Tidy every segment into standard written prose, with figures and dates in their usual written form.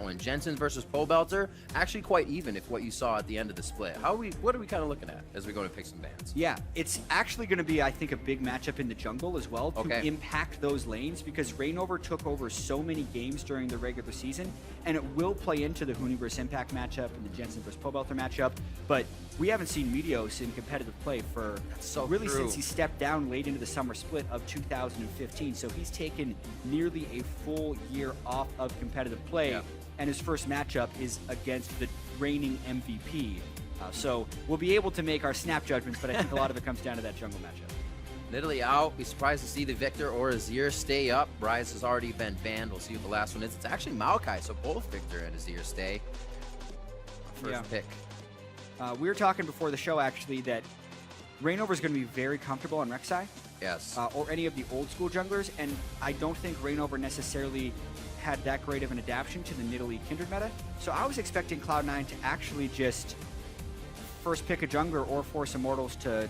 one. Jensen versus Pobelter, actually quite even if what you saw at the end of the split. What are we kind of looking at as we go to pick some bans? Yeah, it's actually going to be, I think, a big matchup in the jungle as well to impact those lanes, because Reignover took over so many games during the regular season, and it will play into the Huni versus Impact matchup and the Jensen versus Pobelter matchup, but we haven't seen Meteos in competitive play for since he stepped down late into the summer split of 2015, so he's taken nearly a full year off of competitive play. Yeah. And his first matchup is against the reigning MVP. So we'll be able to make our snap judgments, but I think a lot of it comes down to that jungle matchup. Nidalee out. Be surprised to see the Victor or Azir stay up. Bryce has already been banned. We'll see what the last one is. It's actually Maokai, so both Victor and Azir stay. First pick. We were talking before the show, actually, that Reignover is going to be very comfortable on Rek'Sai. Yes. Or any of the old school junglers, and I don't think Reignover necessarily had that great of an adaptation to the Nidalee Kindred meta. So I was expecting Cloud9 to actually just first pick a jungler or force Immortals to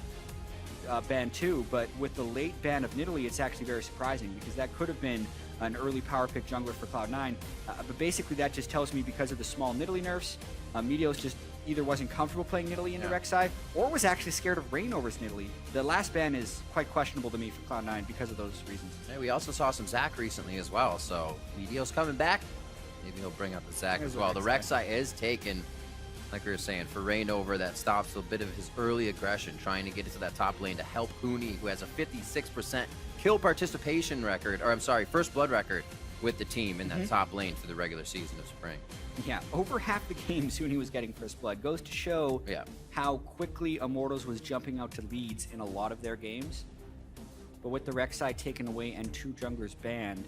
ban 2, but with the late ban of Nidalee, it's actually very surprising, because that could have been an early power pick jungler for Cloud9. But basically that just tells me, because of the small Nidalee nerfs, Meteos just either wasn't comfortable playing Nidalee into Rek'Sai, or was actually scared of Reignover's Nidalee. The last ban is quite questionable to me for Cloud9 because of those reasons. Yeah, we also saw some Zac recently as well, so Meteos coming back. Maybe he'll bring up the Zac as well. The Rek'Sai is taken, like we were saying, for Reignover. That stops a bit of his early aggression, trying to get into that top lane to help Huni, who has a 56% kill participation record, or I'm sorry, first blood record with the team in that top lane for the regular season of spring. Yeah, over half the games Huni was getting first blood. Goes to show how quickly Immortals was jumping out to leads in a lot of their games. But with the Rek'Sai taken away and 2 junglers banned,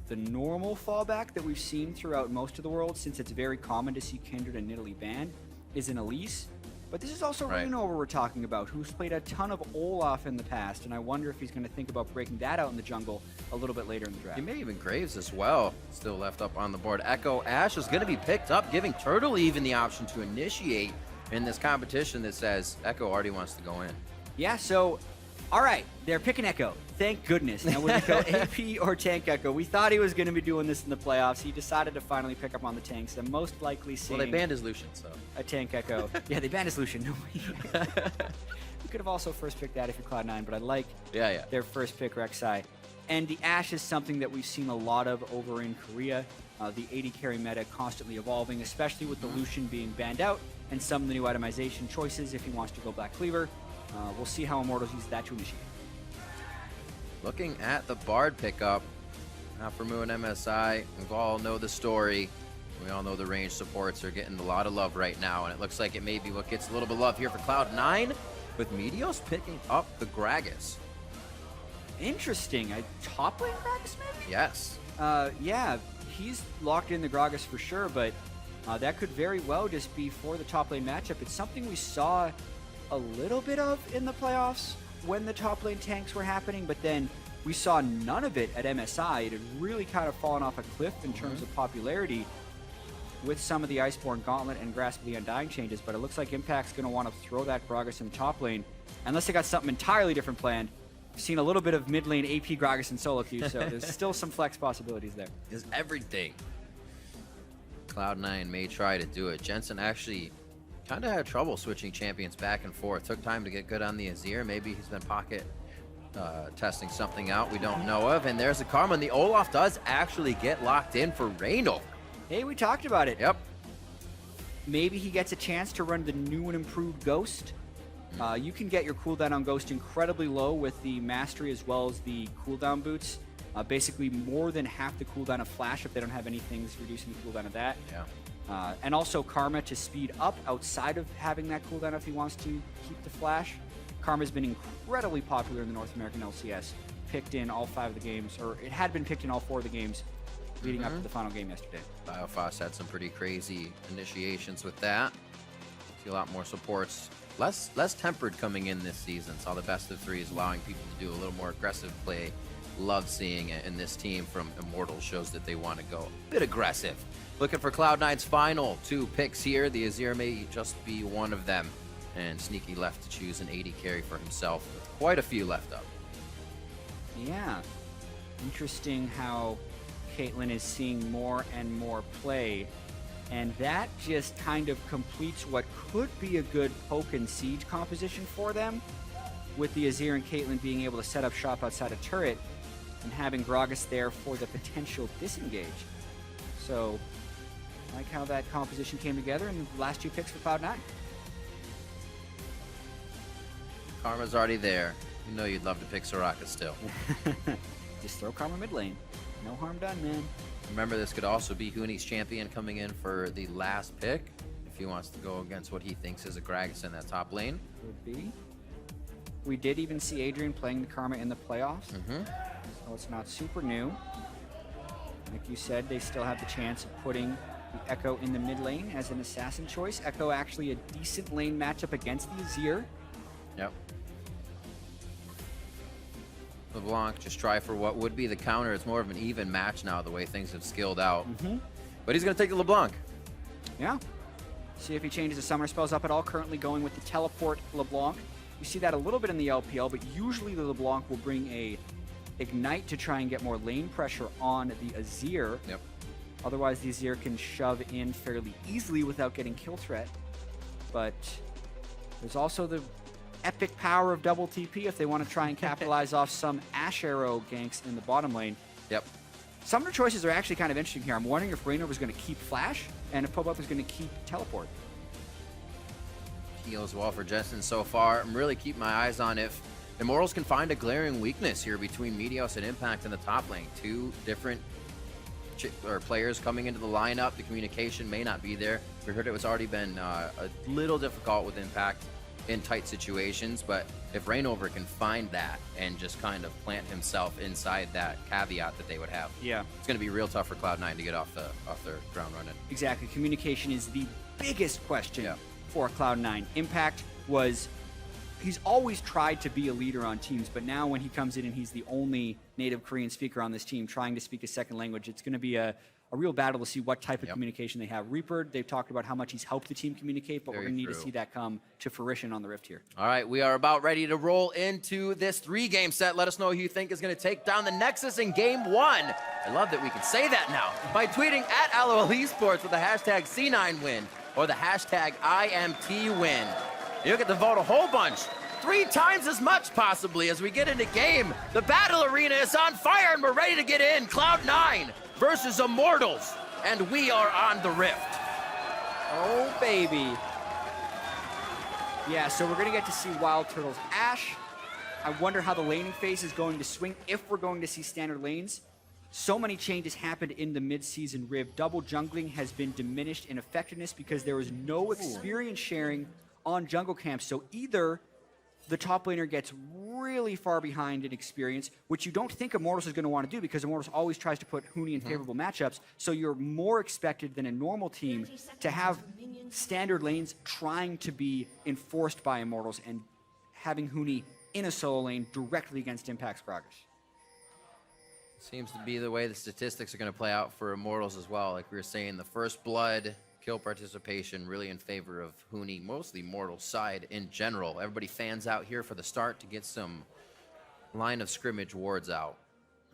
the normal fallback that we've seen throughout most of the world, since it's very common to see Kindred and Nidalee banned, is an Elise. But this is also Reignover we're talking about, who's played a ton of Olaf in the past, and I wonder if he's going to think about breaking that out in the jungle a little bit later in the draft. He may even Graves as well, still left up on the board. Echo Ashe is going to be picked up, giving Turtle even the option to initiate in this competition that says Echo already wants to go in. Yeah, so, all right, they're picking Echo. Thank goodness. Now, would we go AP or Tank Echo? We thought he was going to be doing this in the playoffs. He decided to finally pick up on the tanks, and most likely seeing... Well, they banned his Lucian, so... a Tank Echo. Yeah, they banned his Lucian. No way. We could have also first picked that if you're Cloud9, but I like their first pick, Rek'Sai. And the Ashe is something that we've seen a lot of over in Korea. The AD carry meta constantly evolving, especially with the Lucian being banned out, and some of the new itemization choices if he wants to go Black Cleaver. We'll see how Immortals use that to initiate. Looking at the Bard pickup, now for Mu and MSI, we all know the story. We all know the range supports are getting a lot of love right now, and it looks like it may be what gets a little bit of love here for Cloud9, with Meteos picking up the Gragas. Interesting. A top lane Gragas, maybe? Yes. Yeah, he's locked in the Gragas for sure, but that could very well just be for the top lane matchup. It's something we saw a little bit of in the playoffs when the top lane tanks were happening, but then we saw none of it at MSI. It had really kind of fallen off a cliff in terms of popularity with some of the Iceborne Gauntlet and Grasp of the Undying changes, but it looks like Impact's going to want to throw that Gragas in the top lane, unless they got something entirely different planned. We've seen a little bit of mid lane AP Gragas and solo queue, so there's still some flex possibilities there. Is everything. Cloud9 may try to do it. Jensen actually kind of had trouble switching champions back and forth. Took time to get good on the Azir. Maybe he's been pocket testing something out we don't know of. And there's a Karma, and the Olaf does actually get locked in for Reynolds. Hey, we talked about it. Yep. Maybe he gets a chance to run the new and improved Ghost. You can get your cooldown on Ghost incredibly low with the Mastery as well as the cooldown boots. Basically more than half the cooldown of Flash if they don't have anything reducing the cooldown of that. Yeah. And also Karma to speed up outside of having that cooldown if he wants to keep the Flash. Karma's been incredibly popular in the North American LCS. Picked in all 5 of the games, or it had been picked in all 4 of the games leading up to the final game yesterday. Biofos had some pretty crazy initiations with that. See a lot more supports. Less tempered coming in this season. Saw the best of 3s allowing people to do a little more aggressive play. Love seeing it, and this team from Immortals shows that they want to go a bit aggressive. Looking for Cloud9's final 2 picks here. The Azir may just be one of them. And Sneaky left to choose an AD carry for himself. Quite a few left up. Yeah. Interesting how Caitlyn is seeing more and more play. And that just kind of completes what could be a good poke and siege composition for them, with the Azir and Caitlyn being able to set up shop outside a turret and having Gragas there for the potential disengage. So, I like how that composition came together in the last 2 picks for Cloud9. Karma's already there. You know you'd love to pick Soraka still. Just throw Karma mid lane. No harm done, man. Remember, this could also be Huni's champion coming in for the last pick, if he wants to go against what he thinks is a Gragas in that top lane. Could be. We did even see Adrian playing the Karma in the playoffs, so it's not super new. Like you said, they still have the chance of putting the Echo in the mid lane as an assassin choice. Echo actually a decent lane matchup against the Azir. Yep. LeBlanc just try for what would be the counter. It's more of an even match now, the way things have skilled out. But he's going to take the LeBlanc. Yeah. See if he changes the summoner spells up at all. Currently going with the teleport LeBlanc. You see that a little bit in the LPL, but usually the LeBlanc will bring a Ignite to try and get more lane pressure on the Azir. Yep. Otherwise, the Azir can shove in fairly easily without getting kill threat. But there's also the epic power of double TP if they want to try and capitalize off some Ash Arrow ganks in the bottom lane. Yep. Summoner choices are actually kind of interesting here. I'm wondering if Reignover is going to keep Flash and if Pop-Up is going to keep Teleport. Heal as well for Jensen so far. I'm really keeping my eyes on if Immortals can find a glaring weakness here between Meteos and Impact in the top lane. 2 different players coming into the lineup. The communication may not be there. We heard it was already been a little difficult with Impact in tight situations, but if Reignover can find that and just kind of plant himself inside that caveat that they would have, it's going to be real tough for Cloud9 to get off their ground running. Exactly. Communication is the biggest question for Cloud9. Impact was, he's always tried to be a leader on teams, but now when he comes in and he's the only native Korean speaker on this team trying to speak a second language, it's going to be a real battle to see what type of communication they have. Reaper, they've talked about how much he's helped the team communicate, but we're going to need to see that come to fruition on the Rift here. All right, we are about ready to roll into this 3-game set. Let us know who you think is going to take down the Nexus in Game 1. I love that we can say that now by tweeting at LOL Esports with the hashtag C9win or the hashtag IMT-win. You'll get to vote a whole bunch. 3 times as much, possibly, as we get into game. The battle arena is on fire, and we're ready to get in. Cloud9 versus Immortals, and we are on the Rift. Oh, baby. Yeah, so we're going to get to see Wild Turtle's Ashe. I wonder how the laning phase is going to swing, if we're going to see standard lanes. So many changes happened in the mid-season Riv. Double jungling has been diminished in effectiveness because there was no experience sharing on jungle camps. So either the top laner gets really far behind in experience, which you don't think Immortals is going to want to do because Immortals always tries to put Huni in favorable matchups. So you're more expected than a normal team to have standard lanes trying to be enforced by Immortals and having Huni in a solo lane directly against Impact's Gragas. Seems to be the way the statistics are going to play out for Immortals as well. Like we were saying, the first blood kill participation really in favor of Huni, mostly Immortals side in general. Everybody fans out here for the start to get some line of scrimmage wards out.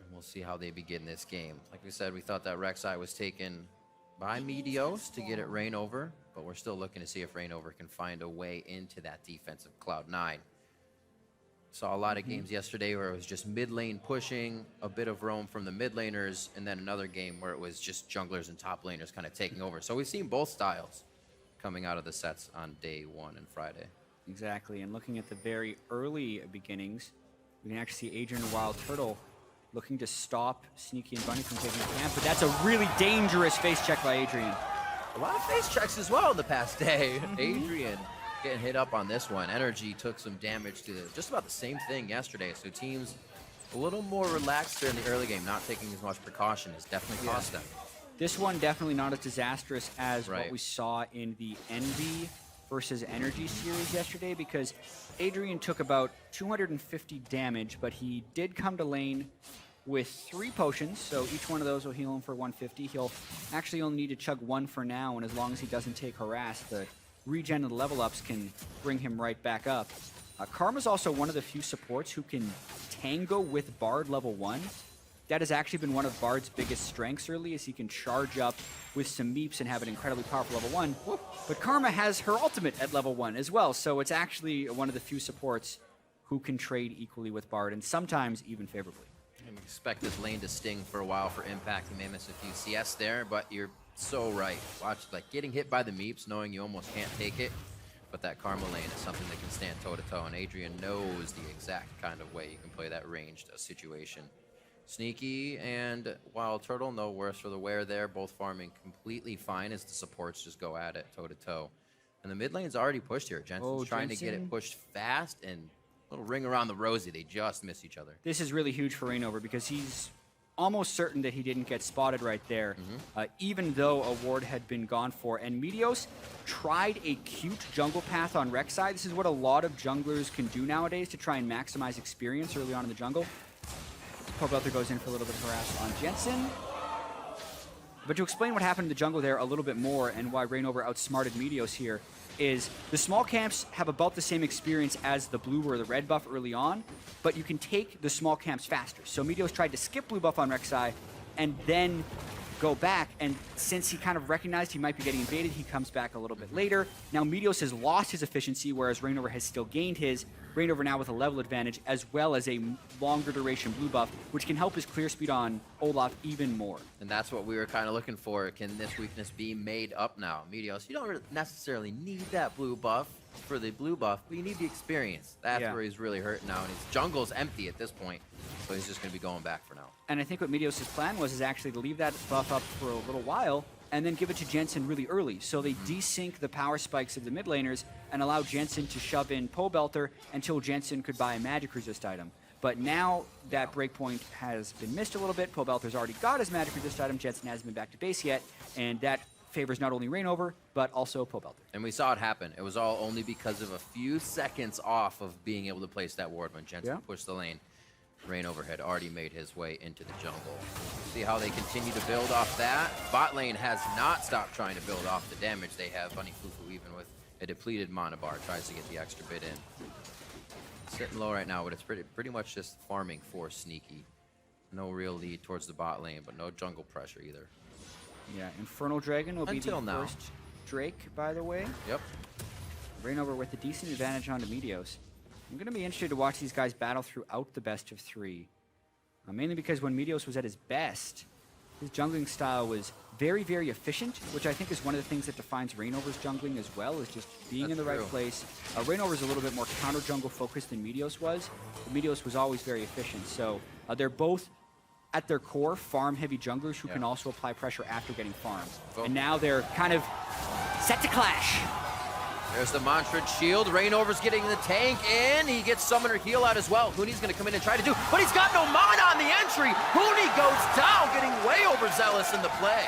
And we'll see how they begin this game. Like we said, we thought that Rek'Sai was taken by Meteos to get it Reignover, but we're still looking to see if Reignover can find a way into that defensive Cloud9. Saw a lot of games yesterday where it was just mid lane pushing, a bit of roam from the mid laners, and then another game where it was just junglers and top laners kind of taking over. So we've seen both styles coming out of the sets on day 1 and Friday. Exactly, and looking at the very early beginnings, we can actually see Adrian and Wild Turtle looking to stop Sneaky and Bunny from taking the camp, but that's a really dangerous face check by Adrian. A lot of face checks as well in the past day. Adrian getting hit up on this one. Energy took some damage to just about the same thing yesterday. So teams a little more relaxed there in the early game, not taking as much precaution has definitely cost them. This one definitely not as disastrous as what we saw in the Envy versus Energy series yesterday, because Adrian took about 250 damage, but he did come to lane with 3 potions, so each one of those will heal him for 150. He'll actually only need to chug 1 for now, and as long as he doesn't take harass, the regen and the level ups can bring him right back up. Karma's also one of the few supports who can tango with Bard level 1. that has actually been one of Bard's biggest strengths early, is he can charge up with some meeps and have an incredibly powerful level 1. But Karma has her ultimate at level 1 as well, so it's actually one of the few supports who can trade equally with Bard, and sometimes even favorably. I expect this lane to sting for a while for Impact. He may miss a few CS there, but you're so right. Watch, like, getting hit by the meeps, knowing you almost can't take it, but that Karma lane is something that can stand toe-to-toe, and Adrian knows the exact kind of way you can play that ranged situation. Sneaky and Wild Turtle, no worse for the wear there, both farming completely fine as the supports just go at it toe-to-toe. And the mid lane's already pushed here. Jensen's trying to get it pushed fast, and little ring around the rosy. They just miss each other. This is really huge for Rainover because he's almost certain that he didn't get spotted right there, even though a ward had been gone for. And Meteos tried a cute jungle path on Rek'Sai. This is what a lot of junglers can do nowadays to try and maximize experience early on in the jungle. Pobelter goes in for a little bit of harass on Jensen. But to explain what happened in the jungle there a little bit more and why Rainover outsmarted Meteos here, is the small camps have about the same experience as the blue or the red buff early on, but you can take the small camps faster. So Meteos tried to skip blue buff on Rek'Sai and then go back, and since he kind of recognized he might be getting invaded, he comes back a little bit later. Now Meteos has lost his efficiency, whereas Rainover has still gained his. Rainover now with a level advantage, as well as a longer duration blue buff, which can help his clear speed on Olaf even more. And that's what we were kind of looking for. Can this weakness be made up now? Meteos, you don't necessarily need that blue buff for the blue buff, but you need the experience. That's where he's really hurting now, and his jungle's empty at this point, so he's just going to be going back for now. And I think what Meteos' plan was is actually to leave that buff up for a little while, and then give it to Jensen really early. So they desync the power spikes of the mid laners and allow Jensen to shove in Pobelter until Jensen could buy a magic resist item. But now that breakpoint has been missed a little bit. Pobelter's already got his magic resist item. Jensen hasn't been back to base yet, and that favors not only Rainover, but also Pobelter. And we saw it happen. It was all only because of a few seconds off of being able to place that ward when Jensen pushed the lane. Rainover had already made his way into the jungle. See how they continue to build off that. Bot lane has not stopped trying to build off the damage they have. Bunny Fufu, even with a depleted mana bar, tries to get the extra bit in. Sitting low right now, but it's pretty much just farming for Sneaky. No real lead towards the bot lane, but no jungle pressure either. Yeah, Infernal Dragon will be the first Drake, by the way. Yep. Rainover with a decent advantage onto Meteos. I'm going to be interested to watch these guys battle throughout the best of 3. Mainly because when Meteos was at his best, his jungling style was very, very efficient, which I think is one of the things that defines Rainover's jungling as well, is just being in the right place. Rainover's a little bit more counter-jungle focused than Meteos was, but Meteos was always very efficient. So they're both, at their core, farm-heavy junglers who can also apply pressure after getting farmed. And now they're kind of set to clash. There's the Mantra shield. Rainover's getting the tank in. He gets Summoner heal out as well. Hooney's going to come in and try to do, but he's got no mana on the entry. Hooney goes down, getting way overzealous in the play.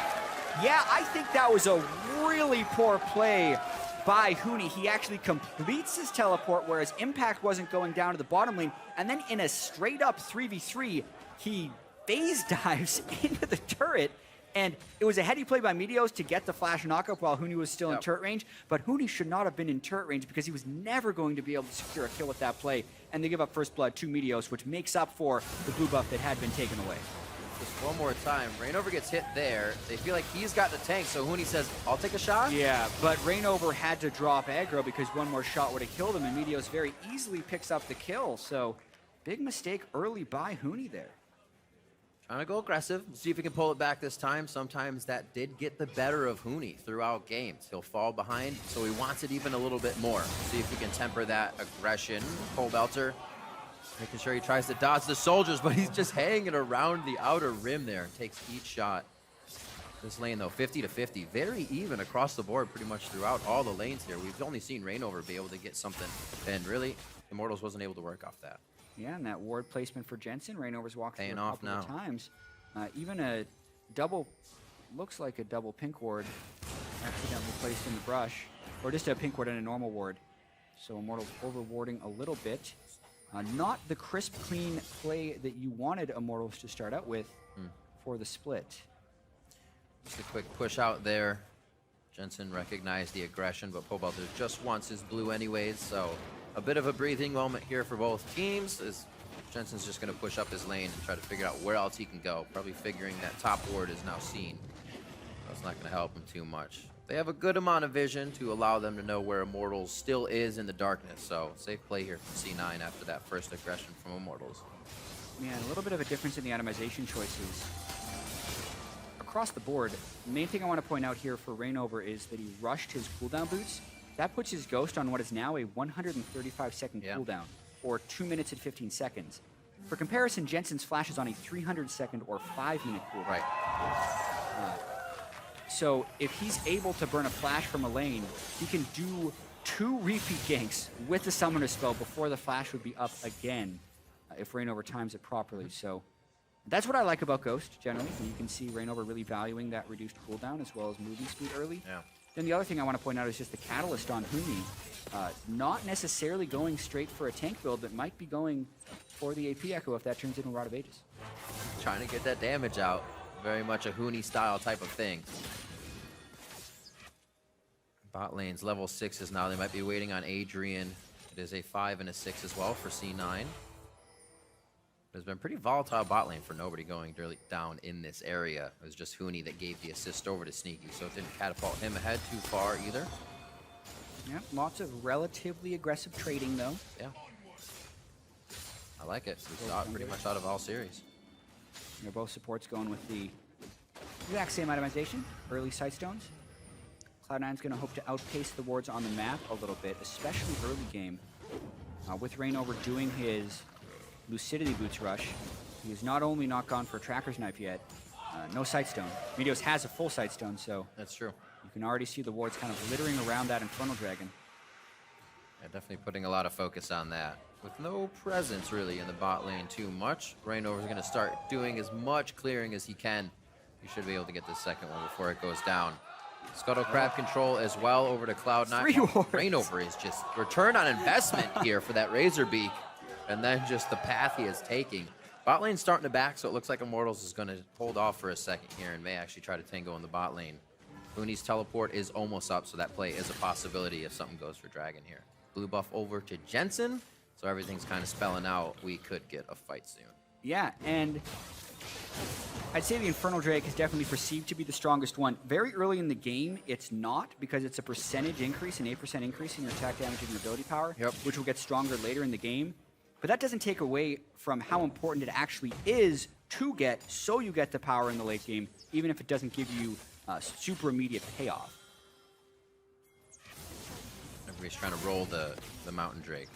Yeah, I think that was a really poor play by Hooney. He actually completes his teleport, whereas Impact wasn't going down to the bottom lane. And then in a straight-up 3v3, he phase dives into the turret. And it was a heady play by Meteos to get the flash knockup while Hooney was still in turret range, but Hooney should not have been in turret range because he was never going to be able to secure a kill with that play, and they give up first blood to Meteos, which makes up for the blue buff that had been taken away. Just one more time. Rainover gets hit there. They feel like he's got the tank, so Hooney says, I'll take a shot? Yeah, but Rainover had to drop aggro because one more shot would have killed him, and Meteos very easily picks up the kill, so big mistake early by Hooney there. Trying to go aggressive, see if he can pull it back this time. Sometimes that did get the better of Hooney throughout games. He'll fall behind, so he wants it even a little bit more. See if he can temper that aggression. Pobelter making sure he tries to dodge the soldiers, but he's just hanging around the outer rim there and takes each shot. This lane, though, 50-50. Very even across the board pretty much throughout all the lanes here. We've only seen Rainover be able to get something, and really, Immortals wasn't able to work off that. Yeah, and that ward placement for Jensen, Rainover's walked through paying a off couple now. of times. Even a double, looks like a double pink ward, accidentally placed in the brush, or just a pink ward and a normal ward. So Immortals over-warding a little bit. Not the crisp, clean play that you wanted Immortals to start out with for the split. Just a quick push out there. Jensen recognized the aggression, but Pobelter just wants his blue anyways, so a bit of a breathing moment here for both teams as Jensen's just going to push up his lane and try to figure out where else he can go. Probably figuring that top ward is now seen. That's not going to help him too much. They have a good amount of vision to allow them to know where Immortals still is in the darkness. So safe play here from C9 after that first aggression from Immortals. Man, a little bit of a difference in the itemization choices. Across the board, the main thing I want to point out here for Rainover is that he rushed his cooldown boots. That puts his Ghost on what is now a 135-second cooldown, or 2 minutes and 15 seconds. For comparison, Jensen's Flash is on a 300-second or 5-minute cooldown. Right. So if he's able to burn a Flash from a lane, he can do 2 repeat ganks with the Summoner spell before the Flash would be up again if Rainover times it properly. So that's what I like about Ghost, generally. You can see Rainover really valuing that reduced cooldown as well as movement speed early. Yeah. Then the other thing I want to point out is just the Catalyst on Huni. Not necessarily going straight for a tank build, but might be going for the AP Echo if that turns into a Rod of Ages. Trying to get that damage out. Very much a Huni style type of thing. Bot lanes level 6s now. They might be waiting on Adrian. It is a 5 and a 6 as well for C9. It's been pretty volatile bot lane for nobody going really down in this area. It was just Huni that gave the assist over to Sneaky, so it didn't catapult him ahead too far either. Yeah, lots of relatively aggressive trading though. Yeah. I like it. We saw it pretty much out of all series. They're both supports going with the exact same itemization, early Sightstones. Cloud9's going to hope to outpace the wards on the map a little bit, especially early game. With Rainover doing his Lucidity Boots rush, he has not only not gone for a Tracker's Knife yet, no Sightstone. Meteos has a full Sightstone, so that's true. You can already see the wards kind of littering around that Infernal Dragon. Yeah, definitely putting a lot of focus on that. With no presence really in the bot lane too much, Rainover's going to start doing as much clearing as he can. He should be able to get the second one before it goes down. Scuttle Crab control as well over to Cloud9. Rainover is just return on investment here for that Razorbeak. And then just the path he is taking. Bot lane's starting to back, so it looks like Immortals is going to hold off for a second here and may actually try to tango in the bot lane. Huni's teleport is almost up, so that play is a possibility if something goes for Dragon here. Blue buff over to Jensen, so everything's kind of spelling out. We could get a fight soon. Yeah, and I'd say the Infernal Drake is definitely perceived to be the strongest one. Very early in the game, it's not, because it's a percentage increase, an 8% increase in your attack damage and your ability power, which will get stronger later in the game. But that doesn't take away from how important it actually is to get, so you get the power in the late game, even if it doesn't give you super immediate payoff. Everybody's trying to roll the Mountain Drake.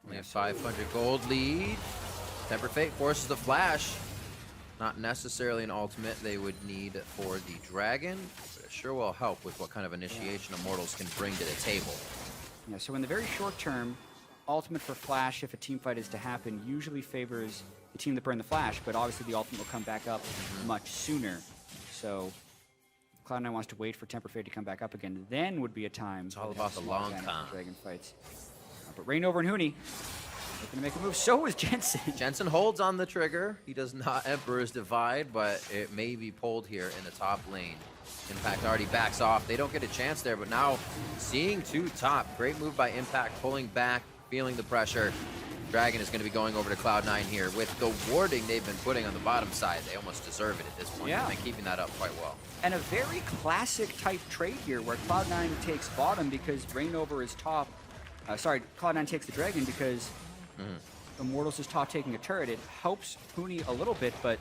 We have 500 gold lead. Temper Fate forces the Flash. Not necessarily an ultimate they would need for the Dragon, but it sure will help with what kind of initiation Immortals can bring to the table. Yeah, so in the very short term, ultimate for Flash, if a team fight is to happen, usually favors the team that burned the Flash, but obviously the ultimate will come back up much sooner. So Cloud9 wants to wait for Temper Fate to come back up again. Then would be a time. It's all about the long time. Dragon fights. But Rainover and Huni, they're going to make a move. So is Jensen. Jensen holds on the trigger. He does not Emperor's Divide, but it may be pulled here in the top lane. Impact already backs off. They don't get a chance there, but now seeing two top. Great move by Impact, pulling back, feeling the pressure. Dragon is going to be going over to Cloud9 here. With the warding they've been putting on the bottom side, they almost deserve it at this point. Yeah. They've been keeping that up quite well. And a very classic type trade here where Cloud9 takes bottom because Rainover is top. Cloud9 takes the Dragon because Immortals is top taking a turret. It helps Huni a little bit, but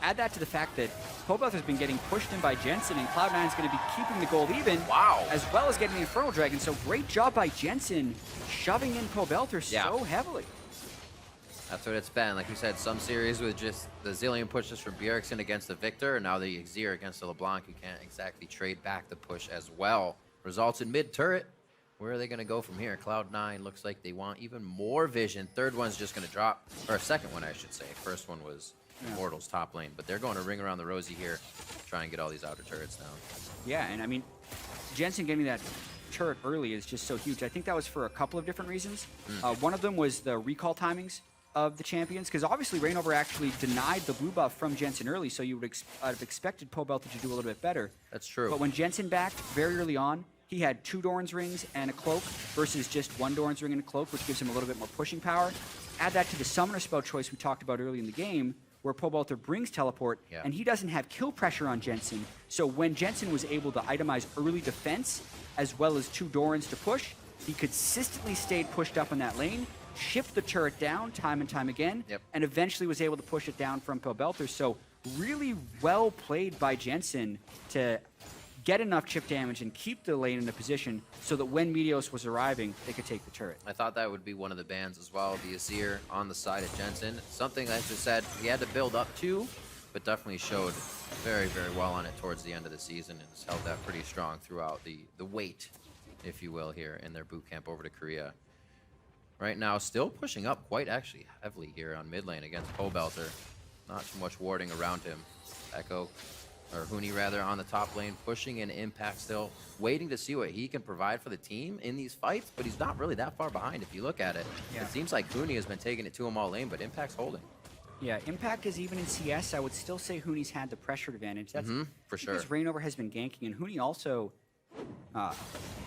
add that to the fact that Pobelth has been getting pushed in by Jensen, and Cloud9 is going to be keeping the gold even, as well as getting the Infernal Dragon. So great job by Jensen shoving in Pobelth so heavily. That's what it's been. Like we said, some series with just the zillion pushes from Bjergsen against the Victor, and now the Exir against the LeBlanc, who can't exactly trade back the push as well. Results in mid-turret. Where are they going to go from here? Cloud9 looks like they want even more vision. Third one's just going to drop, or second one, I should say. First one was Immortals top lane, but they're going to ring around the rosy here, try and get all these outer turrets down. Yeah, and I mean, Jensen getting that turret early is just so huge. I think that was for a couple of different reasons. One of them was the recall timings of the champions, because obviously Rainover actually denied the blue buff from Jensen early, so you would have expected Pobelth to do a little bit better. That's true. But when Jensen backed very early on, he had 2 Doran's Rings and a Cloak versus just 1 Doran's Ring and a Cloak, which gives him a little bit more pushing power. Add that to the Summoner spell choice we talked about early in the game, where Pobelter brings Teleport, and he doesn't have kill pressure on Jensen. So when Jensen was able to itemize early defense, as well as 2 Dorans to push, he consistently stayed pushed up in that lane, shift the turret down time and time again, and eventually was able to push it down from Pobelter. So really well played by Jensen to get enough chip damage and keep the lane in a position so that when Meteos was arriving, they could take the turret. I thought that would be one of the bans as well, the Azir on the side of Jensen. Something, as I said, he had to build up to, but definitely showed very, very well on it towards the end of the season and has held that pretty strong throughout the wait, if you will, here in their boot camp over to Korea. Right now, still pushing up quite actually heavily here on mid lane against Pobelter. Not too much warding around him. Echo, or Huni rather, on the top lane, pushing in Impact still, waiting to see what he can provide for the team in these fights, but he's not really that far behind if you look at it. It seems like Huni has been taking it to him all lane, but Impact's holding. Yeah, Impact is even in CS. I would still say Huni's had the pressure advantage. That's for sure. Because Rainover has been ganking, and Huni also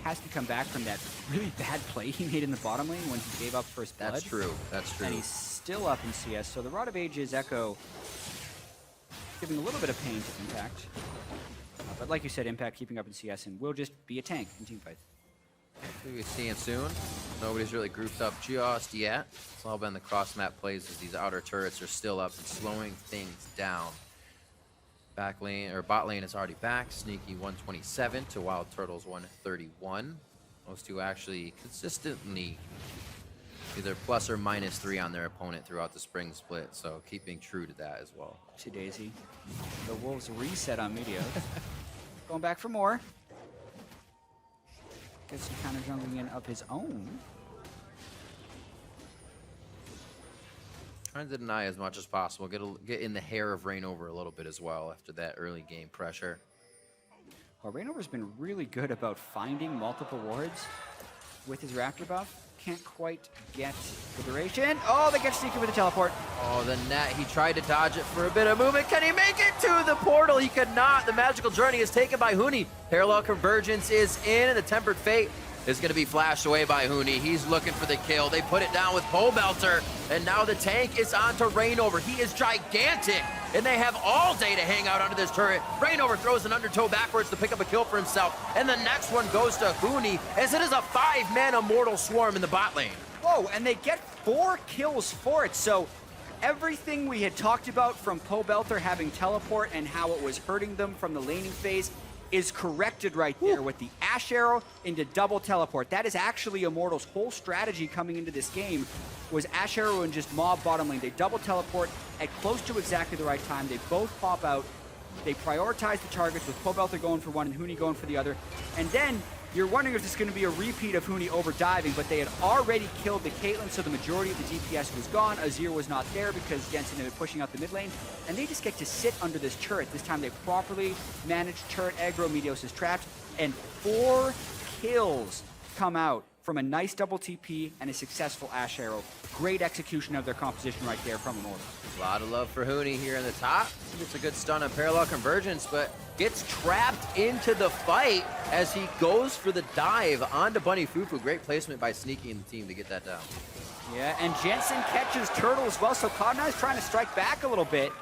has to come back from that really bad play he made in the bottom lane when he gave up first blood. That's true. That's true. And he's still up in CS. So the Rod of Ages Echo giving a little bit of pain to Impact. But like you said, Impact keeping up in CS and will just be a tank in teamfights. We'll see him soon. Nobody's really grouped up just yet. It's all been the cross-map plays as these outer turrets are still up and slowing things down. Back lane, or bot lane is already back. Sneaky 127 to Wild Turtles 131. Those two actually consistently either plus or minus 3 on their opponent throughout the spring split, so keeping true to that as well. To Daisy. The Wolves reset on Meteos. Going back for more. Gets some counter jungling in of his own. Trying to deny as much as possible. Get in the hair of Rainover a little bit as well after that early game pressure. Well, Rainover's been really good about finding multiple wards with his Raptor buff. Can't quite get the duration. Oh, they get sneaky with the teleport. Oh, the net. He tried to dodge it for a bit of movement. Can he make it to the portal? He could not. The magical journey is taken by Huni. Parallel Convergence is in, and the Tempered Fate is going to be flashed away by Huni. He's looking for the kill. They put it down with Pobelter, and now the tank is on to Rainover. He is gigantic, and they have all day to hang out under this turret. Rainover throws an undertow backwards to pick up a kill for himself, and the next one goes to Huni, as it is a 5-man Immortal swarm in the bot lane. Whoa, and they get 4 kills for it, so everything we had talked about from Pobelter having teleport and how it was hurting them from the laning phase is corrected right there with the Ash Arrow into double teleport. That is actually Immortals' whole strategy coming into this game, was Ash Arrow and just mob bottom lane. They double teleport at close to exactly the right time. They both pop out. They prioritize the targets with Pobelter going for one and Huni going for the other. And then you're wondering if this is going to be a repeat of Huni over diving, but they had already killed the Caitlyn, so the majority of the DPS was gone. Azir was not there because Jensen had been pushing out the mid lane, and they just get to sit under this turret. This time they properly managed turret aggro. Meteos is trapped, and 4 kills come out from a nice double TP and a successful Ash Arrow. Great execution of their composition right there from Immortals. A lot of love for Huni here in the top. Gets a good stun on Parallel Convergence, but gets trapped into the fight as he goes for the dive onto Bunny Fufu. Great placement by Sneaky and the team to get that down. Yeah, and Jensen catches Turtle as well, so Cloud9 is trying to strike back a little bit.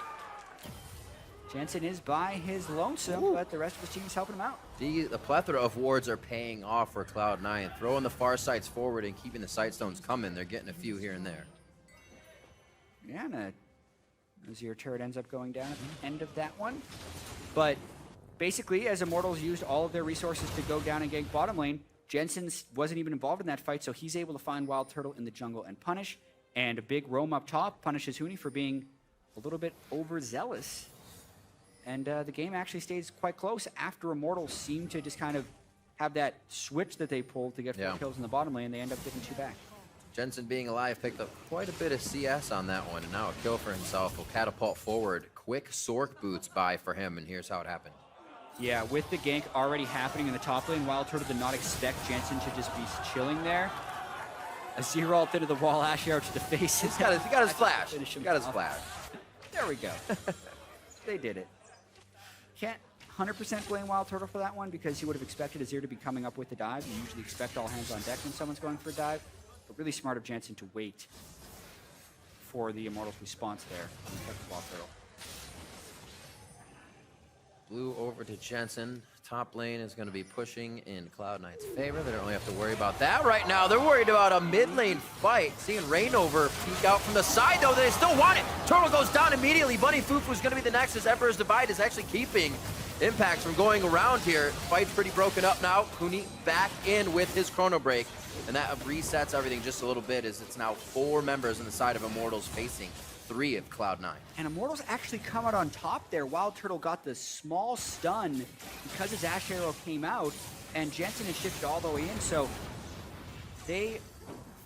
Jensen is by his lonesome, but the rest of his team is helping him out. The plethora of wards are paying off for Cloud9. Throwing the far sights forward and keeping the sight stones coming. They're getting a few here and there. Yeah, and Azir turret ends up going down at the end of that one. But basically, as Immortals used all of their resources to go down and gank bottom lane, Jensen wasn't even involved in that fight, so he's able to find Wild Turtle in the jungle and punish. And a big roam up top punishes Huni for being a little bit overzealous. And the game actually stays quite close after Immortals seem to just kind of have that switch that they pulled to get 4 kills in the bottom lane. They end up getting 2 back. Jensen being alive picked up quite a bit of CS on that one, and now a kill for himself will catapult forward. Quick Sork boots by for him, and here's how it happened. Yeah, with the gank already happening in the top lane, Wild Turtle did not expect Jensen to just be chilling there. Azir ult into the wall, Ash Arrow to the face. He got his flash. He got his flash. There we go. They did it. 100% blame Wild Turtle for that one because he would have expected Azir to be coming up with the dive. You usually expect all hands on deck when someone's going for a dive. But really smart of Jensen to wait for the Immortals response there on the Wild Turtle. Blue over to Jensen. Top lane is going to be pushing in Cloud9's favor. They don't really have to worry about that right now. They're worried about a mid lane fight. Seeing Rainover peek out from the side, though. They still want it. Turtle goes down immediately. Bunny Fufu is going to be the next as Emperor's Divide is actually keeping Impact from going around here. Fight's pretty broken up now. Huni back in with his Chrono Break. And that resets everything just a little bit as it's now 4 members on the side of Immortals facing 3 of Cloud9. And Immortals actually come out on top there. Wild Turtle got the small stun because his Ash Arrow came out, and Jensen has shifted all the way in, so they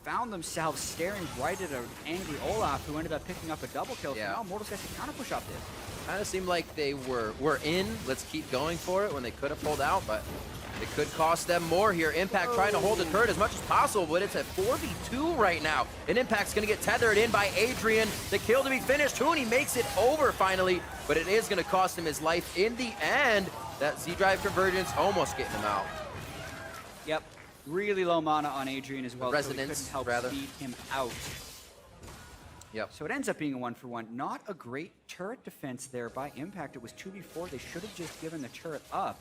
found themselves staring right at an angry Olaf, who ended up picking up a double kill. Yeah. So now Immortals got to counter push off this. Kind of seemed like they were in, let's keep going for it, when they could have pulled out, but it could cost them more here. Impact trying to hold the turret as much as possible, but it's at 4v2 right now. And Impact's going to get tethered in by Adrian. The kill to be finished. Huni makes it over finally, but it is going to cost him his life in the end. That Z-Drive convergence almost getting him out. Yep, really low mana on Adrian as well. Resonance, so couldn't help speed him out. Yep. So it ends up being a 1-for-1. Not a great turret defense there by Impact. It was 2v4. They should have just given the turret up.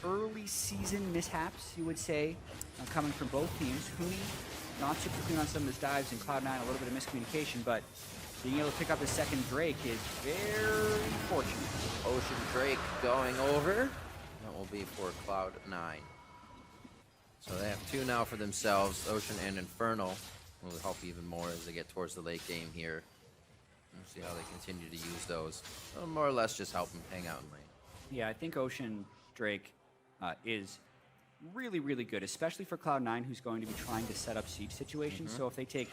Early season mishaps, you would say, coming from both teams. Huni not super clean on some of his dives, and Cloud9 a little bit of miscommunication, but being able to pick up his second Drake is very fortunate. Ocean Drake going over. That will be for Cloud9. So they have 2 now for themselves. Ocean and Infernal will help even more as they get towards the late game here. We'll see how they continue to use those. So more or less just help them hang out in lane. Yeah, I think Ocean Drake is really, really good, especially for Cloud9, who's going to be trying to set up siege situations. So if they take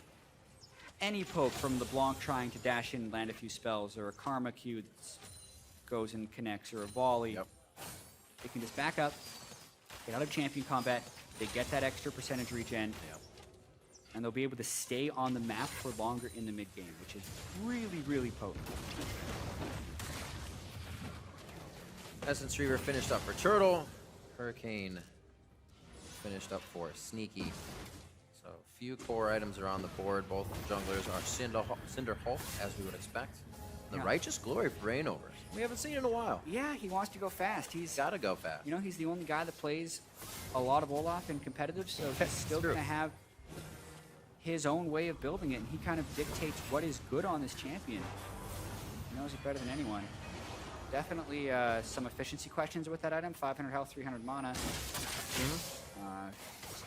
any poke from LeBlanc trying to dash in and land a few spells, or a Karma Q that goes and connects, or a volley, they can just back up, get out of champion combat, they get that extra percentage regen, and they'll be able to stay on the map for longer in the mid game, which is really, really potent. Essence Reaver finished up for Turtle. Hurricane finished up for Sneaky. So a few core items are on the board. Both junglers are Cinder Hulk, as we would expect. The Righteous Glory for Rainover. We haven't seen in a while. Yeah, he wants to go fast. He's gotta go fast. You know, he's the only guy that plays a lot of Olaf in competitive, so he's still going to have his own way of building it, and he kind of dictates what is good on this champion. He knows it better than anyone. Definitely some efficiency questions with that item. 500 health, 300 mana.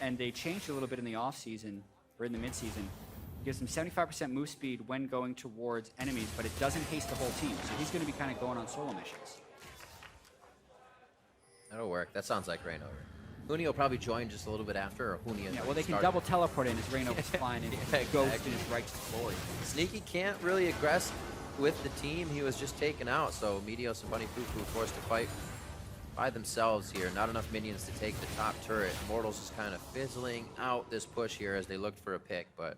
And they changed a little bit in the off-season, or in the mid-season. Gives him 75% move speed when going towards enemies, but it doesn't haste the whole team. So he's going to be kind of going on solo missions. That'll work. That sounds like Rainover. Huni will probably join just a little bit after, or Huni well, they can double teleport in as Rainover's flying in. Ghost in his Righteous Glory. Sneaky can't really aggress with the team. He was just taken out, so Meteos and Bunny Fufu forced to fight by themselves here. Not enough minions to take the top turret. Immortals is kind of fizzling out this push here as they looked for a pick, but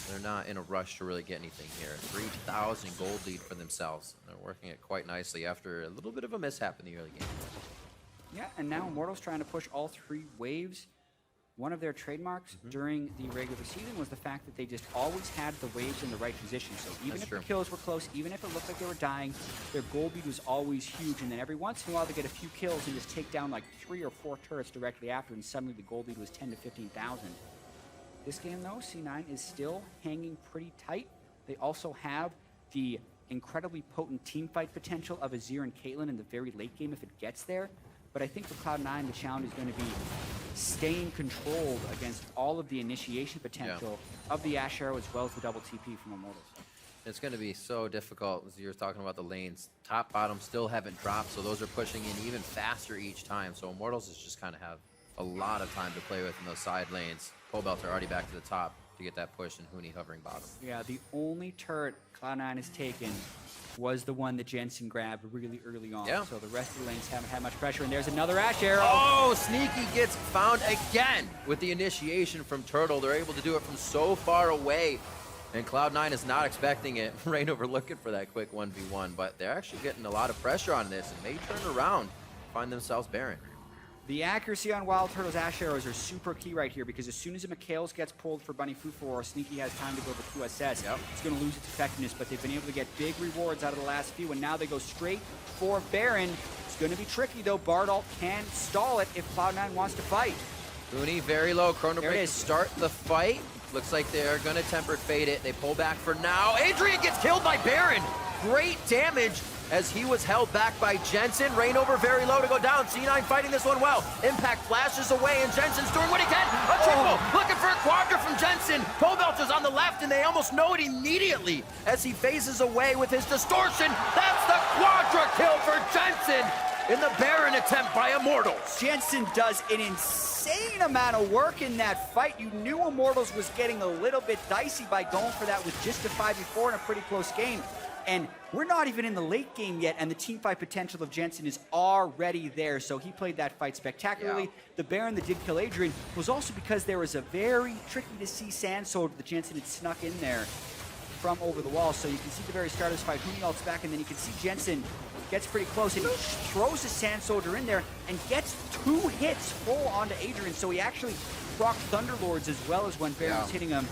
they're not in a rush to really get anything here. 3,000 gold lead for themselves. They're working it quite nicely after a little bit of a mishap in the early game. Yeah, and now Immortals trying to push all 3 waves. One of their trademarks during the regular season was the fact that they just always had the waves in the right position. So even if the kills were close, even if it looked like they were dying, their gold lead was always huge. And then every once in a while they get a few kills and just take down like 3 or 4 turrets directly after, and suddenly the gold lead was 10 to 15,000. This game though, C9 is still hanging pretty tight. They also have the incredibly potent team fight potential of Azir and Caitlyn in the very late game if it gets there. But I think for Cloud9, the challenge is going to be staying controlled against all of the initiation potential of the Ash Arrow as well as the double TP from Immortals. It's going to be so difficult, as you were talking about the lanes. Top, bottom still haven't dropped, so those are pushing in even faster each time. So Immortals is just kind of have a lot of time to play with in those side lanes. Cobalt are already back to the top to get that push, and Huni hovering bottom. Yeah, the only turret Cloud9 has taken was the one that Jensen grabbed really early on. Yeah. So the rest of the lanes haven't had much pressure, and there's another Ash Arrow. Oh, Sneaky gets found again with the initiation from Turtle. They're able to do it from so far away. And Cloud9 is not expecting it. Rainover looking for that quick 1v1, but they're actually getting a lot of pressure on this and may turn around, find themselves Baron. The accuracy on Wild Turtle's Ash Arrows are super key right here because as soon as a McHale's gets pulled for Bunny Fufu or Sneaky has time to go to QSS, it's going to lose its effectiveness, but they've been able to get big rewards out of the last few, and now they go straight for Baron. It's going to be tricky, though. Bardalt can stall it if Cloud9 wants to fight. Huni very low. Chrono Break to start the fight. Looks like they're going to Tempered Fade it. They pull back for now. Adrian gets killed by Baron. Great damage as he was held back by Jensen. Rainover very low to go down. C9 fighting this one well. Impact flashes away, and Jensen's doing what he can. A triple, looking for a quadra from Jensen. Pobelter's on the left, and they almost know it immediately as he phases away with his distortion. That's the quadra kill for Jensen in the Baron attempt by Immortals. Jensen does an insane amount of work in that fight. You knew Immortals was getting a little bit dicey by going for that with just a 5v4 in a pretty close game. And we're not even in the late game yet, and the teamfight potential of Jensen is already there. So he played that fight spectacularly. Yeah. The Baron that did kill Adrian was also because there was a very tricky-to-see Sand Soldier that Jensen had snuck in there from over the wall. So you can see the very start of this fight, Huni ults back, and then you can see Jensen gets pretty close, and he throws the Sand Soldier in there and gets 2 hits full onto Adrian. So he actually procs Thunderlords as well as when Baron was hitting him.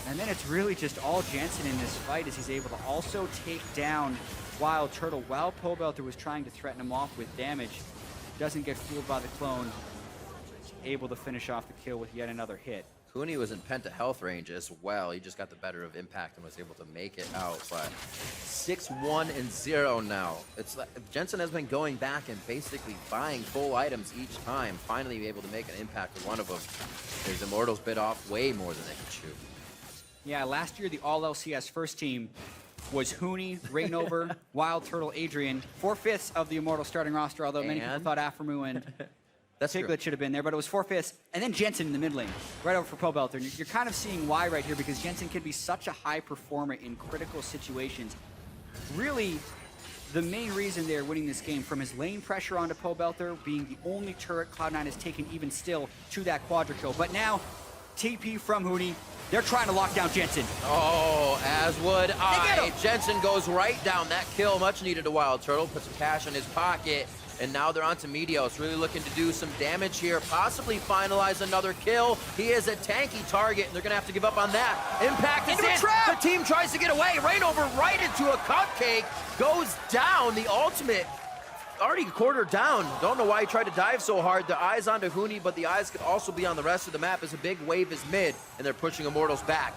And then it's really just all Jensen in this fight as he's able to also take down Wild Turtle while Pobelter was trying to threaten him off with damage. Doesn't get fooled by the clone. Able to finish off the kill with yet another hit. Huni was in penta health range as well. He just got the better of Impact and was able to make it out. But 6-1-0 now. It's like Jensen has been going back and basically buying full items each time. Finally able to make an impact with one of them. His Immortals bit off way more than they could shoot. Yeah, last year the all LCS first team was Huni, Rainover, Wild Turtle, Adrian. 4/5 of the Immortal starting roster, although many people thought Aphromoo and Piglet should have been there, but it was 4/5. And then Jensen in the mid lane, right over for Pobelter. And you're kind of seeing why right here, because Jensen can be such a high performer in critical situations. Really, the main reason they're winning this game, from his lane pressure onto Pobelter being the only turret Cloud9 has taken even still to that quadra kill. But now, TP from Huni. They're trying to lock down Jensen. Oh, as would I. Jensen goes right down. That kill, much needed to Wild Turtle. Put some cash in his pocket. And now they're on to Meteos, really looking to do some damage here, possibly finalize another kill. He is a tanky target, and they're going to have to give up on that. Impact is in. The team tries to get away. Rainover right into a cupcake. Goes down. The ultimate already quartered down. Don't know why he tried to dive so hard. The eyes onto Huni, but the eyes could also be on the rest of the map as a big wave is mid, and they're pushing Immortals back.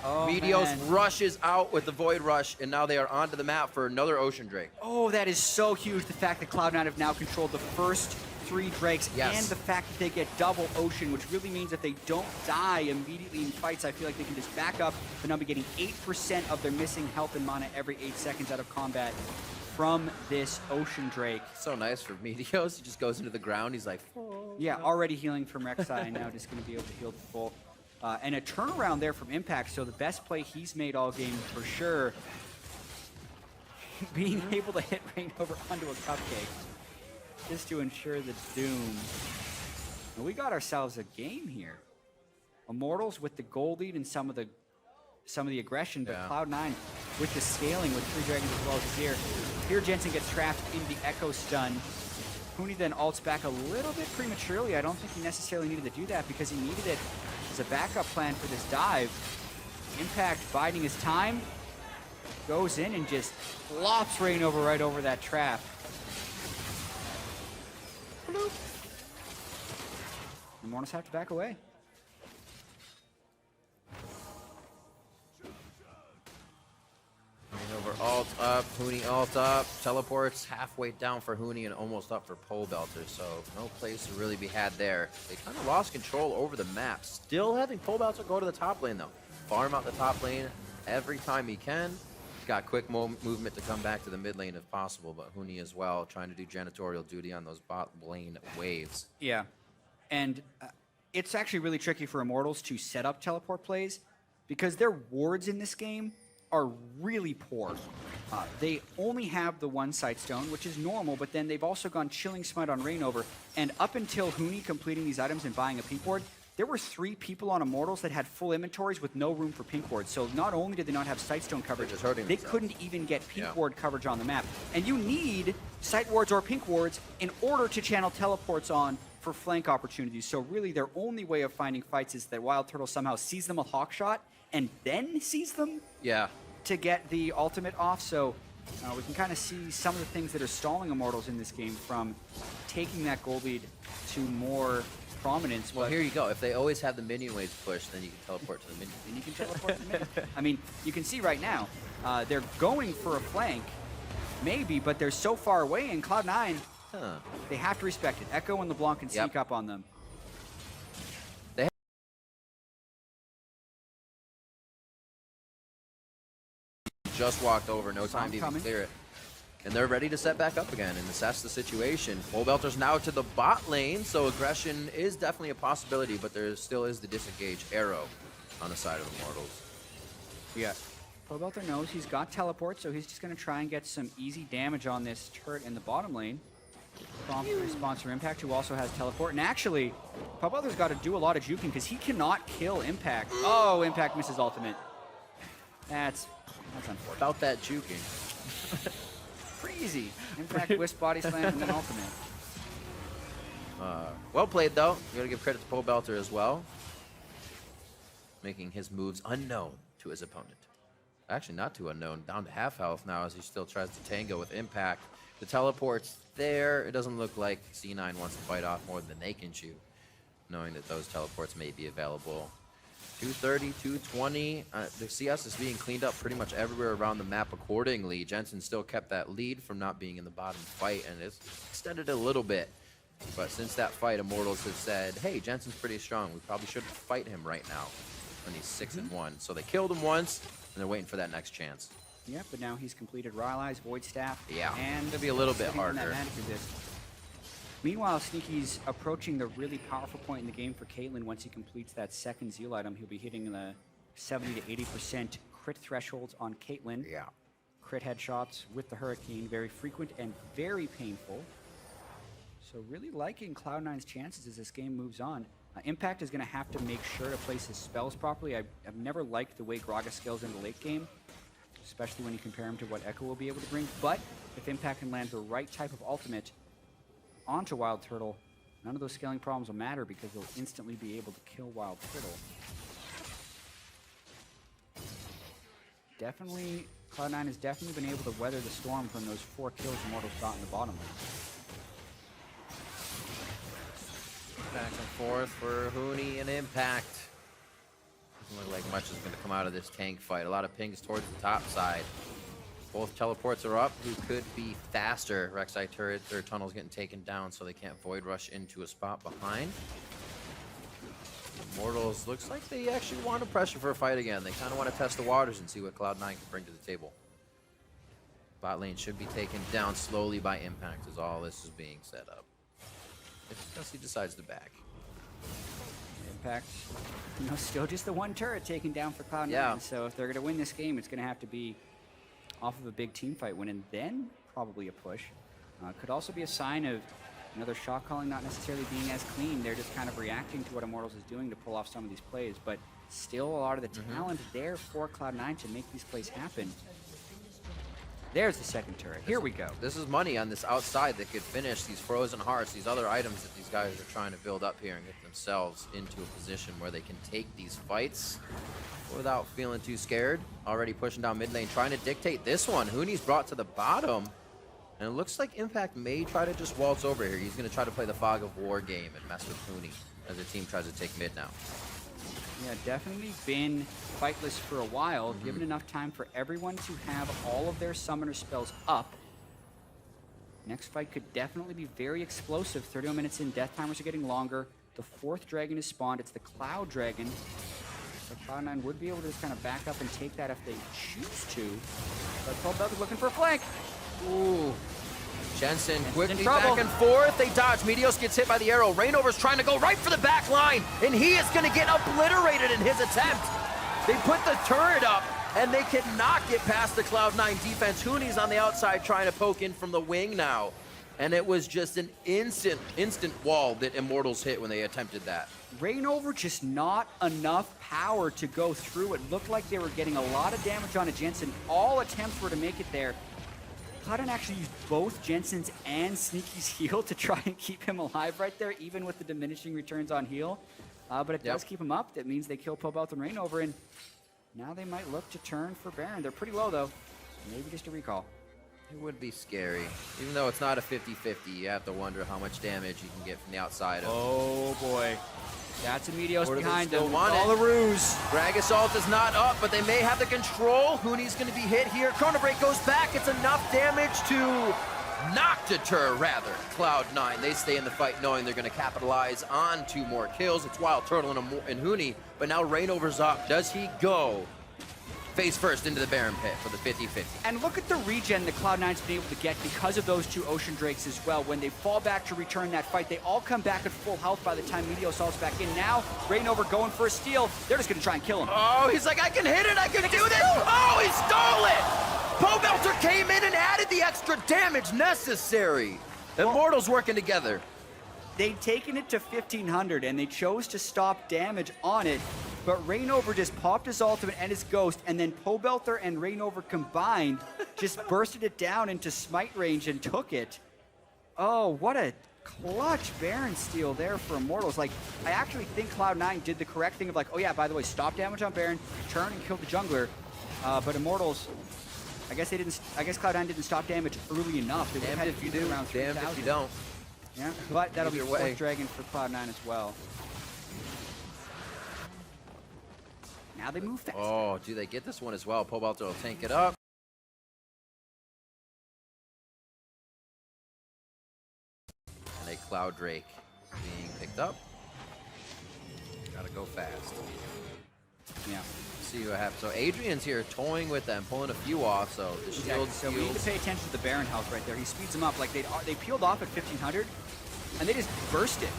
Oh, Meteos rushes out with the Void Rush, and now they are onto the map for another Ocean Drake. Oh, that is so huge. The fact that Cloud9 have now controlled the first 3 Drakes, and the fact that they get double Ocean, which really means if they don't die immediately in fights, I feel like they can just back up, but now be getting 8% of their missing health and mana every 8 seconds out of combat from this Ocean Drake. So nice for Meteos. He just goes into the ground. He's like, oh. Yeah, already healing from Rek'Sai, and now just going to be able to heal the full. And a turnaround there from Impact, so the best play he's made all game for sure. Being able to hit Rainover onto a cupcake just to ensure the doom. And we got ourselves a game here. Immortals with the gold lead and some of the aggression, but Cloud9 with the scaling with 3 Dragons as well as Azir. Here Jensen gets trapped in the Echo Stun. Huni then ults back a little bit prematurely. I don't think he necessarily needed to do that because he needed it as a backup plan for this dive. Impact biding his time. Goes in and just flops Rainover right over that trap. Bloop. The Immortals have to back away. Rainover ult up, Huni ult up, teleports halfway down for Huni and almost up for Pobelter, so no place to really be had there. They kind of lost control over the map. Still having Pobelter go to the top lane though. Farm out the top lane every time he can. He's got quick movement to come back to the mid lane if possible, but Huni as well trying to do janitorial duty on those bot lane waves. Yeah, and it's actually really tricky for Immortals to set up teleport plays because their wards in this game are really poor. They only have the 1 Sightstone, which is normal, but then they've also gone Chilling Smite on Rainover, and up until Huni completing these items and buying a Peep Ward, there were 3 people on Immortals that had full inventories with no room for pink ward. So not only did they not have Sightstone coverage, they couldn't even get pink ward coverage on the map. And you need sight wards or pink wards in order to channel teleports on for flank opportunities. So really their only way of finding fights is that Wild Turtle somehow sees them with Hawkshot and then sees them to get the ultimate off. So we can kind of see some of the things that are stalling Immortals in this game, from taking that gold lead to more prominence. Well, here you go. If they always have the minion waves pushed, then you can teleport to the minion. Then you can teleport to the minion. I mean, you can see right now, they're going for a flank, maybe, but they're so far away in Cloud9, they have to respect it. Echo and LeBlanc can sneak up on them. Just walked over, no time to even clear it. And they're ready to set back up again and assess the situation. Pobelter's now to the bot lane, so aggression is definitely a possibility, but there still is the disengage arrow on the side of Immortals. Yeah. Pobelter knows he's got teleport, so he's just going to try and get some easy damage on this turret in the bottom lane. Prompt sponsor Impact, who also has teleport. And actually, Pobelter's got to do a lot of juking because he cannot kill Impact. Oh, Impact misses ultimate. That's unfortunate. About that juking. Pretty easy. Impact, Wisp, Body Slam, and then ultimate. Well played, though. You gotta give credit to Pobelter as well. Making his moves unknown to his opponent. Actually, not too unknown. Down to half health now as he still tries to tango with Impact. The teleport's there. It doesn't look like C9 wants to fight off more than they can chew, knowing that those teleports may be available. 230, 220. The CS is being cleaned up pretty much everywhere around the map accordingly. Jensen still kept that lead from not being in the bottom fight, and it's extended a little bit. But since that fight, Immortals have said, hey, Jensen's pretty strong. We probably shouldn't fight him right now when he's 6-1. So they killed him once, and they're waiting for that next chance. Yeah, but now he's completed Raw Eyes, Void Staff, and it'll be a little bit harder. Meanwhile, Sneaky's approaching the really powerful point in the game for Caitlyn. Once he completes that second Zeal item, he'll be hitting the 70 to 80% crit thresholds on Caitlyn. Crit headshots with the Hurricane, very frequent and very painful. So really liking Cloud9's chances as this game moves on. Impact is going to have to make sure to place his spells properly. I've never liked the way Gragas scales in the late game, especially when you compare him to what Echo will be able to bring. But if Impact can land the right type of ultimate onto Wild Turtle, none of those scaling problems will matter because they'll instantly be able to kill Wild Turtle. Definitely, Cloud9 has definitely been able to weather the storm from those 4 kills Immortals got in the bottom lane. Back and forth for Huni and Impact. Doesn't look like much is going to come out of this tank fight. A lot of pings towards the top side. Both teleports are up. Who could be faster? Rek'Sai turret, their tunnel's getting taken down, so they can't void rush into a spot behind. Immortals looks like they actually want to pressure for a fight again. They kind of want to test the waters and see what Cloud9 can bring to the table. Bot lane should be taken down slowly by Impact as all this is being set up. If he decides to back. Impact, still just the one turret taken down for Cloud9. So if they're going to win this game, it's going to have to be off of a big team fight win, and then probably a push. Could also be a sign of their shot calling not necessarily being as clean. They're just kind of reacting to what Immortals is doing to pull off some of these plays, but still a lot of the talent there for Cloud9 to make these plays happen. There's the second turret. Here we go. This is money on this outside that could finish these Frozen Hearts, these other items that these guys are trying to build up here and get themselves into a position where they can take these fights without feeling too scared. Already pushing down mid lane, trying to dictate this one. Huni's brought to the bottom. And it looks like Impact may try to just waltz over here. He's going to try to play the Fog of War game and mess with Huni as the team tries to take mid now. Yeah, definitely been fightless for a while, given enough time for everyone to have all of their summoner spells up. Next fight could definitely be very explosive. 31 minutes in, death timers are getting longer. The 4th dragon is spawned. It's the Cloud Dragon. So Cloud9 would be able to just kind of back up and take that if they choose to. But Pobelter's looking for a flank. Ooh. Jensen quickly back and forth. They dodge. Meteos gets hit by the arrow. Reignover's trying to go right for the back line, and he is going to get obliterated in his attempt. They put the turret up, and they cannot get past the Cloud9 defense. Huni's on the outside trying to poke in from the wing now. And it was just an instant wall that Immortals hit when they attempted that. Rainover just not enough power to go through. It looked like they were getting a lot of damage on a Jensen. All attempts were to make it there. Cloud9 actually used both Jensen's and Sneaky's heal to try and keep him alive right there, even with the diminishing returns on heal. But it does keep him up. That means they kill Pobelt and Rainover, and now they might look to turn for Baron. They're pretty low, though. Maybe just a recall. It would be scary. Even though it's not a 50-50, you have to wonder how much damage you can get from the outside of. Oh, boy. That's a Meteos behind them. All the ruse. Grag Assault is not up, but they may have the control. Hooney's going to be hit here. Chrono Break goes back. It's enough damage to not deter, rather, Cloud9. They stay in the fight knowing they're going to capitalize on 2 more kills. It's Wild Turtle and Hooney, but now Rainover's up. Does he go face first into the Baron pit for the 50-50? And look at the regen that Cloud9's been able to get because of those 2 Ocean Drakes as well. When they fall back to return that fight, they all come back at full health by the time Meteos salts back in. Now, Rainover going for a steal. They're just going to try and kill him. Oh, he's like, I can hit it, I can do this! Oh, he stole it! Pobelter came in and added the extra damage necessary. Immortals working together. They'd taken it to 1500 and they chose to stop damage on it, but Rainover just popped his ultimate and his ghost, and then Pobelter and Rainover combined just bursted it down into smite range and took it. Oh, what a clutch Baron steal there for Immortals. Like, I actually think Cloud9 did the correct thing of like, oh yeah, by the way, stop damage on Baron, turn and kill the jungler. But Immortals, I guess Cloud9 didn't stop damage early enough. They Damned if you do, around damned if you don't. Yeah, but that'll be Either way. 4th Dragon for Cloud9 as well. Now they move fast. Oh, do they get this one as well? Pobelter will tank it up. And a Cloud Drake being picked up. Gotta go fast. Yeah. See what happens. So Adrian's here toying with them, pulling a few off, so the shield So we need to pay attention to the Baron health right there. He speeds them up. Like they peeled off at 1500, and they just burst it.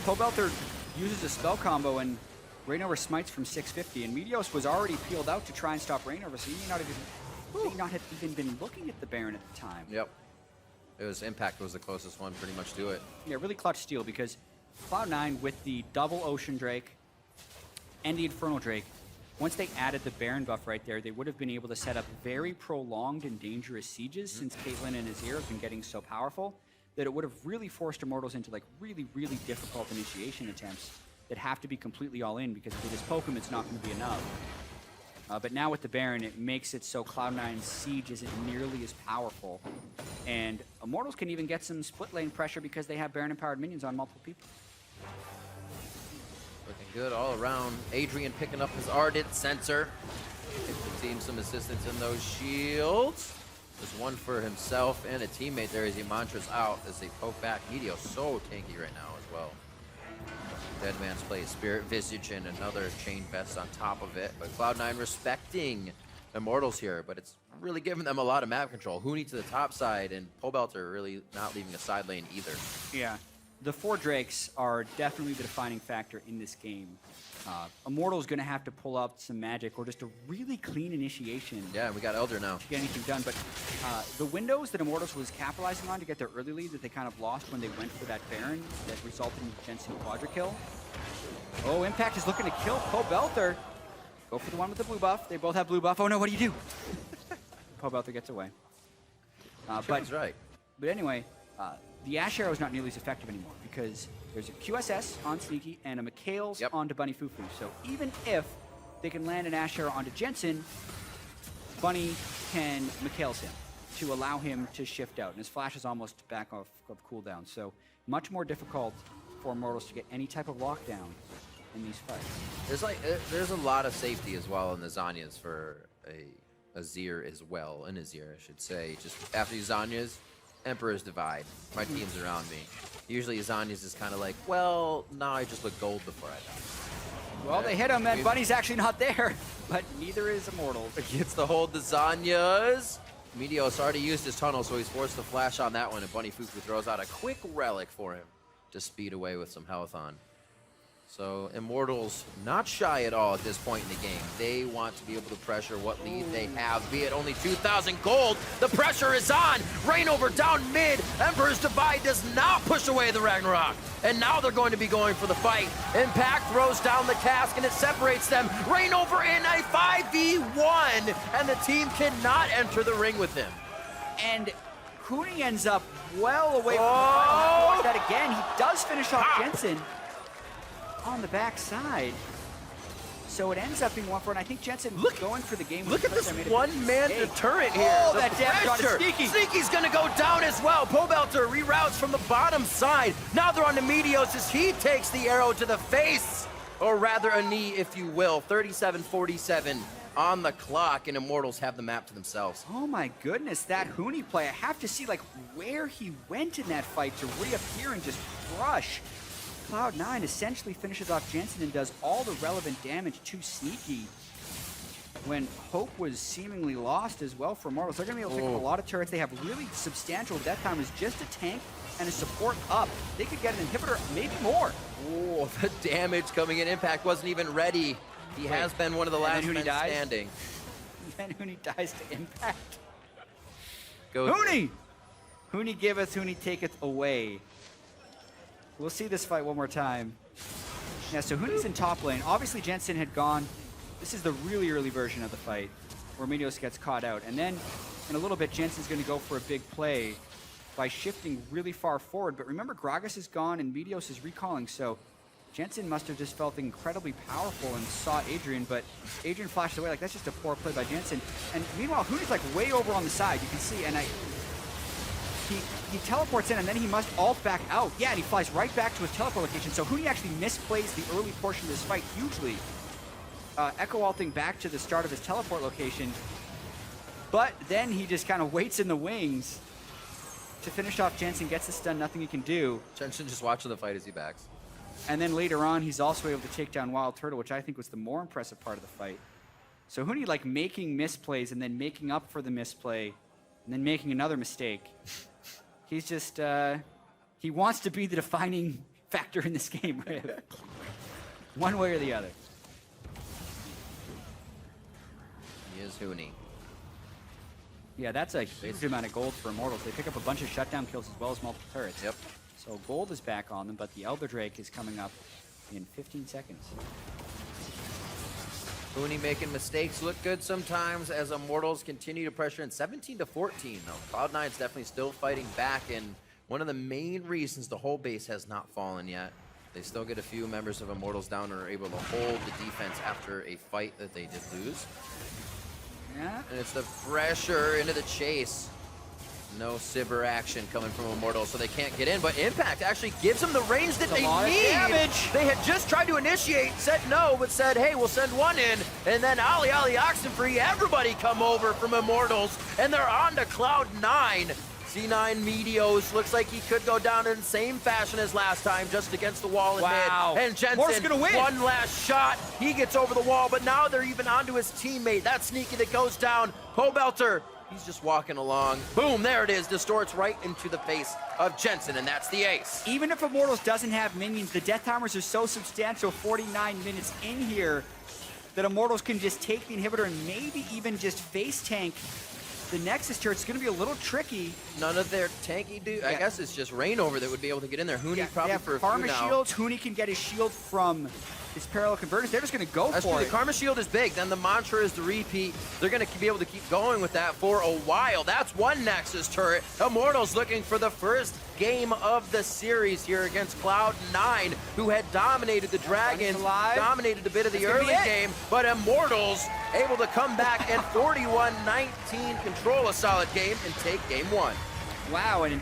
Pobelter uses a spell combo, and Rainover smites from 650, and Meteos was already peeled out to try and stop Rainover, so he may not have even been looking at the Baron at the time. Yep. It was Impact was the closest one pretty much to it. Yeah, really clutch steal, because Cloud9 with the double Ocean Drake and the Infernal Drake, once they added the Baron buff right there, they would have been able to set up very prolonged and dangerous sieges since Caitlyn and Azir have been getting so powerful that it would have really forced Immortals into like really, really difficult initiation attempts that have to be completely all in, because if they just poke him, it's not going to be enough. But now with the Baron, it makes it so Cloud9's siege isn't nearly as powerful. And Immortals can even get some split lane pressure because they have Baron-empowered minions on multiple people. Looking good all around. Adrian picking up his Ardent sensor. Give the team some assistance in those shields. There's one for himself and a teammate there as he mantras out as they poke back. Meteos so tanky right now as well. Deadman's plays Spirit Visage and another Chain Vest on top of it. But Cloud9 respecting Immortals here, but it's really giving them a lot of map control. Hooney to the top side, and Pobelter really not leaving a side lane either. Yeah. The 4 Drakes are definitely the defining factor in this game. Immortal's going to have to pull out some magic or just a really clean initiation. Yeah, we got Elder now. To get anything done, but the windows that Immortals was capitalizing on to get their early lead that they kind of lost when they went for that Baron that resulted in Jensen quadra kill. Oh, Impact is looking to kill Pobelter. Go for the one with the blue buff. They both have blue buff. Oh no, what do you do? Pobelter gets away. That's right. But anyway, the Ash Arrow is not nearly as effective anymore because there's a QSS on Sneaky and a McHale's onto Bunny Fufu. So even if they can land an Ash Arrow onto Jensen, Bunny can McHale's him to allow him to shift out. And his flash is almost back off of cooldown. So much more difficult for Immortals to get any type of lockdown in these fights. There's a lot of safety as well in the Zanyas for a Azir as well. An Azir, I should say. Just after these Zanyas, Emperor's Divide. My team's around me. Usually Zanyas is kind of like, well, now I just look gold before I die. Well, they hit him, and Bunny's actually not there, but neither is Immortal. Gets the hold the Zanyas. Meteos already used his tunnel, so he's forced to flash on that one, and Bunny Fufu throws out a quick relic for him to speed away with some health on. So Immortals not shy at all at this point in the game. They want to be able to pressure what lead they have, be it only 2,000 gold. The pressure is on. Reignover down mid. Emperor's Divide does not push away the Ragnarok. And now they're going to be going for the fight. Impact throws down the cask and it separates them. Reignover in a 5v1, and the team cannot enter the ring with him. And Huni ends up well away from the fight. Watch that again. He does finish off Jensen on the backside. So it ends up being 1-4, and I think Jensen going for the game. Look at this one-man turret here. Oh, that damage on Sneaky. Sneaky's gonna go down as well. Pobelter reroutes from the bottom side. Now they're on to Meteos as he takes the arrow to the face, or rather a knee, if you will. 37-47 on the clock, and Immortals have the map to themselves. Oh my goodness, that Huni play. I have to see like where he went in that fight to reappear and just crush. Cloud9 essentially finishes off Jensen and does all the relevant damage to Sneaky when Hope was seemingly lost as well for Immortals. They're going to be able to pick up a lot of turrets. They have really substantial death timers, just a tank and a support up. They could get an inhibitor, maybe more. Oh, the damage coming in. Impact wasn't even ready. He has been one of the last men standing. And then Huni dies to Impact. Go Huni! Huni giveth, Huni taketh away. We'll see this fight one more time. Yeah, so Huni's in top lane. Obviously, Jensen had gone. This is the really early version of the fight where Meteos gets caught out. And then in a little bit, Jensen's going to go for a big play by shifting really far forward. But remember, Gragas is gone and Meteos is recalling. So Jensen must have just felt incredibly powerful and saw Adrian. But Adrian flashed away. Like, that's just a poor play by Jensen. And meanwhile, Huni's like way over on the side. You can see. And he teleports in, and then he must ult back out. Yeah, and he flies right back to his teleport location. So Huni actually misplays the early portion of this fight hugely. Echo ulting back to the start of his teleport location. But then he just kind of waits in the wings to finish off Jensen, gets the stun, nothing he can do. Jensen just watching the fight as he backs. And then later on, he's also able to take down Wild Turtle, which I think was the more impressive part of the fight. So Huni like making misplays and then making up for the misplay and then making another mistake. He's just, he wants to be the defining factor in this game, right? One way or the other. He is Huni. Yeah, that's a huge amount of gold for Immortals. They pick up a bunch of shutdown kills as well as multiple turrets. Yep. So gold is back on them, but the Elder Drake is coming up in 15 seconds. Huni making mistakes look good sometimes as Immortals continue to pressure in 17-14 though. Cloud9's definitely still fighting back, and one of the main reasons the whole base has not fallen yet. They still get a few members of Immortals down and are able to hold the defense after a fight that they did lose. Yeah. And it's the pressure into the chase. No Sibber action coming from Immortals, so they can't get in, but Impact actually gives them the range that they need. Damage. They had just tried to initiate, said no, but said, hey, we'll send one in, and then Ali Oxenfree, everybody come over from Immortals, and they're on to Cloud9. C9 Meteos looks like he could go down in the same fashion as last time, just against the wall in mid. And Jensen, gonna win. One last shot, he gets over the wall, but now they're even onto his teammate. That's Sneaky that goes down. Pobelter, he's just walking along. Boom, there it is. Distorts right into the face of Jensen, and that's the ace. Even if Immortals doesn't have minions, the death timers are so substantial, 49 minutes in here, that Immortals can just take the inhibitor and maybe even just face tank the Nexus turret. It's going to be a little tricky. None of their tanky do. I guess it's just Reignover that would be able to get in there. Huni probably for a few Karma now. shields. Huni can get his shield from his parallel converters. They're just going to go for it. The Karma shield is big. Then the mantra is the repeat. They're going to be able to keep going with that for a while. That's one Nexus turret. Immortals looking for the first game of the series here against Cloud9, who had dominated the Dragons, dominated a bit of the early game, but Immortals able to come back and 41-19 control a solid game and take game one. Wow, and